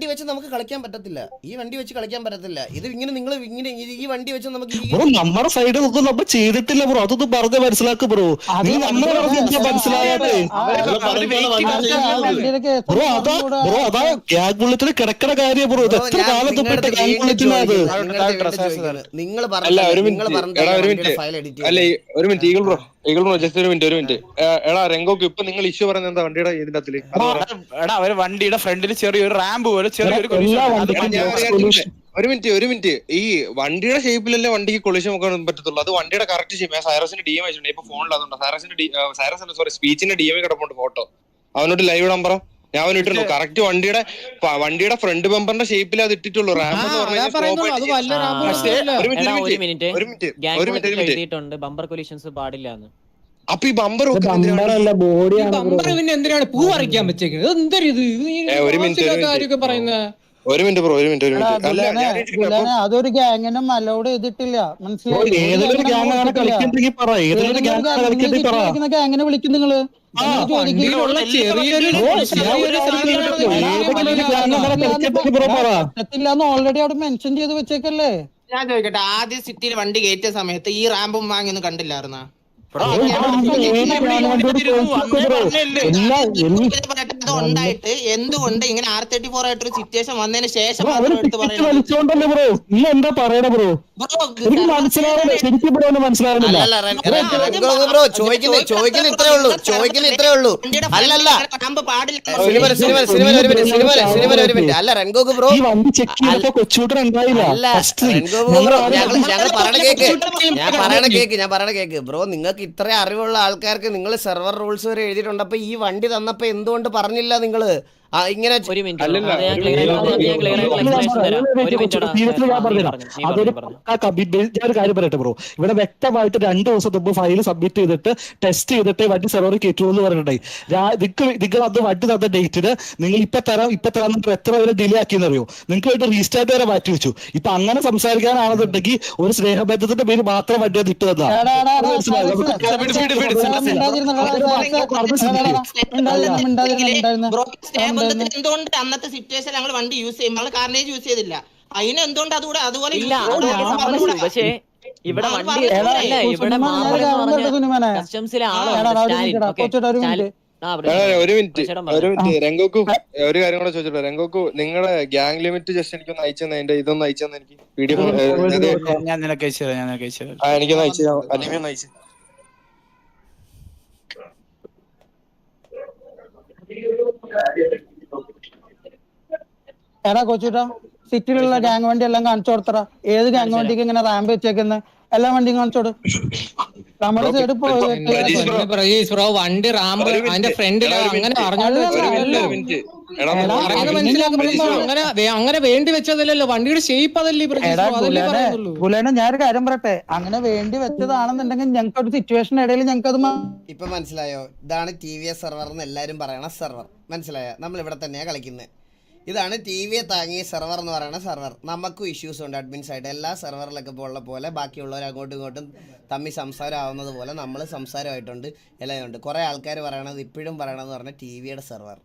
വെച്ച് നമുക്ക് കളിക്കാൻ പറ്റത്തില്ല. ഇത് ഇങ്ങനെ നിങ്ങൾ ഈ വണ്ടി വെച്ച് നമുക്ക് ബ്രോ നമ്മുടെ സൈഡിൽ ഒന്നും നമ്മൾ ചെയ്തിട്ടില്ല ബ്രോ. അതൊന്നും പറഞ്ഞ് മനസ്സിലാക്ക് ബ്രോ. നമ്മൾ മനസ്സിലായാലേ ബ്രോ അതാ ഗ്യാങ് ബുള്ളറ്റിന് കിടക്കണ കാര്യം ബ്രോ. ഇത് എത്ര കാലം തൊട്ടിട്ട് ഗ്യാങ് ബുള്ളറ്റിനാത്? അല്ല ഒരു മിനിറ്റ് ഈഗിൾ ബ്രോ ജസ്റ്റ് ഒരു മിനിറ്റ്. എടാ രംഗോക്ക് ഇപ്പൊ നിങ്ങൾ ഇഷ്യൂ പറയുന്നത് എന്താ വണ്ടിയുടെ ഇതിന്റെ അകത്തില്? അവര് വണ്ടിയുടെ ഫ്രണ്ടിൽ ചെറിയൊരു റാമ്പ് പോലെ ചെറിയൊരു ഒരു മിനിറ്റ് ഈ വണ്ടിയുടെ ഷേപ്പിലല്ലേ വണ്ടിക്ക് കൊളിഷൻ നോക്കാൻ പറ്റത്തുള്ളൂ. അത് വണ്ടിയുടെ കറക്റ്റ് ഷേപ്പ്. സൈറസിന്റെ DM അയച്ചിട്ടുണ്ട് ഇപ്പൊ ഫോണിൽ. അതുകൊണ്ട് സൈറസിന്റെ സ്പീച്ചിന്റെ DM കിടപ്പുണ്ട് ഫോട്ടോ. അവനോട് ലൈവ് ഇടാൻ പറ. ഞാൻ ഇട്ടുള്ളൂ കറക്റ്റ് വണ്ടിയുടെ ഫ്രണ്ട് ബമ്പറിന്റെ ഷേപ്പിൽ അത് ഇട്ടിട്ടുള്ളൂ. റാമ്പ് എന്ന് എഴുതിയിട്ടുണ്ട് ബമ്പർ കൊലീഷൻസ് പാടില്ല. അപ്പൊ ഈ ബമ്പർ ബമ്പറല്ല ബോഡിയാണ്. പിന്നെ എന്തിനാണ് പൂ പറിക്കാൻ വെച്ചേക്കുന്നത്? ഒരു മിനിറ്റ് ബ്രോ. അതൊരു ഗ്യാങ്ങിനും അലൗഡ് ചെയ്തിട്ടില്ല, മനസ്സിലായി? ഏതൊരു ഗ്യാങ്ങാണ് കളിക്കുന്നെങ്കിൽ പറ, ഏതൊരു ഗ്യാങ്ങാണ് കളിക്കുന്നെങ്കിൽ പറ. ഗ്യാങ്ങിനെ വിളിക്കും നിങ്ങള്. പറ്റത്തില്ലാന്ന് ഓൾറെഡി അവിടെ മെൻഷൻ ചെയ്ത് വെച്ചേക്കല്ലേ. ഞാൻ ചോദിക്കട്ടെ, ആദ്യം സിറ്റിയിൽ വണ്ടി കയറ്റിയ സമയത്ത് ഈ റാമ്പും വാങ്ങിയൊന്നും കണ്ടില്ലായിരുന്ന? ഉണ്ടായിട്ട് എന്തുകൊണ്ട് ഇങ്ങനെ R34 ആയിട്ടൊരു സിറ്റുവേഷൻ വന്നതിന് ശേഷം എന്താ പറയണ ബ്രോ? എനിക്ക് മനസ്സിലാവില്ല, ശരിക്കും ബ്രോ മനസ്സിലാവുന്നില്ല. ബ്രോ ചോദിക്കുന്ന ഇത്രേ ഉള്ളൂ, അല്ലല്ല റാമ്പ് പാടില്ല. ഒരു മിനിറ്റ്. അല്ല റെൻഗോക്ക് ബ്രോ, ഈ വണ്ടി ചെക്ക് ചെയ്തപ്പോ കൊച്ചുകൂട്ടർ ഉണ്ടായില്ല. അല്ല റെൻഗോക്ക് ബ്രോ, ഞാൻ പറയണ കേക്ക് ബ്രോ. നിങ്ങൾക്ക് ഇത്ര അറിവുള്ള ആൾക്കാർക്ക് നിങ്ങൾ സെർവർ റൂൾസ് വരെ എഴുതിയിട്ടുണ്ട്. അപ്പൊ ഈ വണ്ടി തന്നപ്പോ എന്തുകൊണ്ട് പറഞ്ഞില്ല നിങ്ങള്? ഇങ്ങനെ ഒരു മിനിറ്റ് അതൊരു ഞാനൊരു കാര്യം പറയട്ടെ ബ്രോ. ഇവിടെ വ്യക്തമായിട്ട് 2 ദിവസം മുമ്പ് ഫയൽ സബ്മിറ്റ് ചെയ്തിട്ട് ടെസ്റ്റ് ചെയ്തിട്ട് വണ്ടി സെർവറിൽ കയറ്റുള്ളൂ എന്ന് പറഞ്ഞിട്ടുണ്ടായി. നിങ്ങൾ അത് വണ്ടി തന്ന ഡേറ്റിന് നിങ്ങൾ ഇപ്പൊ തരാം എത്ര വരെ ഡിലേ ആക്കിയെന്നറിയോ? നിങ്ങൾക്ക് വേണ്ടി റീസ്റ്റാർട്ട് വരെ മാറ്റി വെച്ചു. ഇപ്പൊ അങ്ങനെ സംസാരിക്കാനാണെന്നുണ്ടെങ്കിൽ ഒരു സ്നേഹബന്ധത്തിന്റെ പേര് മാത്രം വണ്ടി അത് ഇട്ട് തന്നാ. എന്തുകൊണ്ട് അന്നത്തെ സിറ്റുവേഷൻ ഞങ്ങൾ വണ്ടി യൂസ് ചെയ്യുമ്പോൾ കാർനേജ് യൂസ് ചെയ്തില്ല? അതിന് എന്തുകൊണ്ട് അതുപോലെ പക്ഷേ ഇവിടെ വണ്ടി കസ്റ്റംസിലെ ഒരു മിനിറ്റ് രംഗോക്കു, ഒരു കാര്യം കൂടെ ചോദിച്ചോട്ടെ. രംഗോക്കു, നിങ്ങളുടെ ഗ്യാങ് ലിമിറ്റ് ജസ്റ്റ് എനിക്കൊന്ന് അയച്ചെന്ന്, അതിന്റെ ഇതൊന്ന് അയച്ചെന്ന് എനിക്ക് PDF ഞാൻ നിനക്ക് അയച്ചുതരാം. എനിക്കൊന്ന് അയച്ചു, അല്ലെങ്കിൽ ഒന്ന് അയച്ചു. എടാ കൊച്ചുട്ടാ, സിറ്റിയിലുള്ള ഗ്യാങ് വണ്ടി എല്ലാം കാണിച്ചു കൊടുത്തറ. ഏത് ഗ്യാങ് വണ്ടിക്ക് ഇങ്ങനെ റാമ്പ് വെച്ചേക്കുന്നത്? എല്ലാ വണ്ടിയും കാണിച്ചോട്. നമ്മുടെ സൈഡ് വണ്ടി റാമ്പ് അതിന്റെ ഫ്രണ്ടിൽ അങ്ങനെ അങ്ങനെ വേണ്ടി വെച്ചതല്ലല്ലോ, വണ്ടിയുടെ ഷേപ്പ് അതല്ലേ. ഗുലേന, ഞാനൊരു കാര്യം പറയട്ടെ, അങ്ങനെ വേണ്ടി വെച്ചതാണെന്നുണ്ടെങ്കിൽ ഞങ്ങൾക്ക് ഒരു സിറ്റുവേഷൻ ഇടയിൽ ഞങ്ങൾക്ക് അത് ഇപ്പൊ മനസ്സിലായോ? ഇതാണ് TVS സെർവർ എന്ന് എല്ലാരും പറയണ സെർവർ. മനസ്സിലായോ? നമ്മൾ ഇവിടെ തന്നെയാ കളിക്കുന്നത്. ഇതാണ് TV താങ്ങിയ സെർവർ എന്ന് പറയുന്ന സെർവർ. നമുക്കും ഇഷ്യൂസ് ഉണ്ട് അഡ്മിൻസ് ആയിട്ട്. എല്ലാ സെർവറിലൊക്കെ ഉള്ള പോലെ ബാക്കിയുള്ളവർ അങ്ങോട്ടും ഇങ്ങോട്ടും തമ്മിൽ സംസാരം ആവുന്നത് പോലെ നമ്മൾ സംസാരമായിട്ടുണ്ട്, എല്ലാം ഉണ്ട്. കുറേ ആൾക്കാർ പറയണത് ഇപ്പോഴും പറയണമെന്ന് പറഞ്ഞാൽ TVയുടെ സെർവർ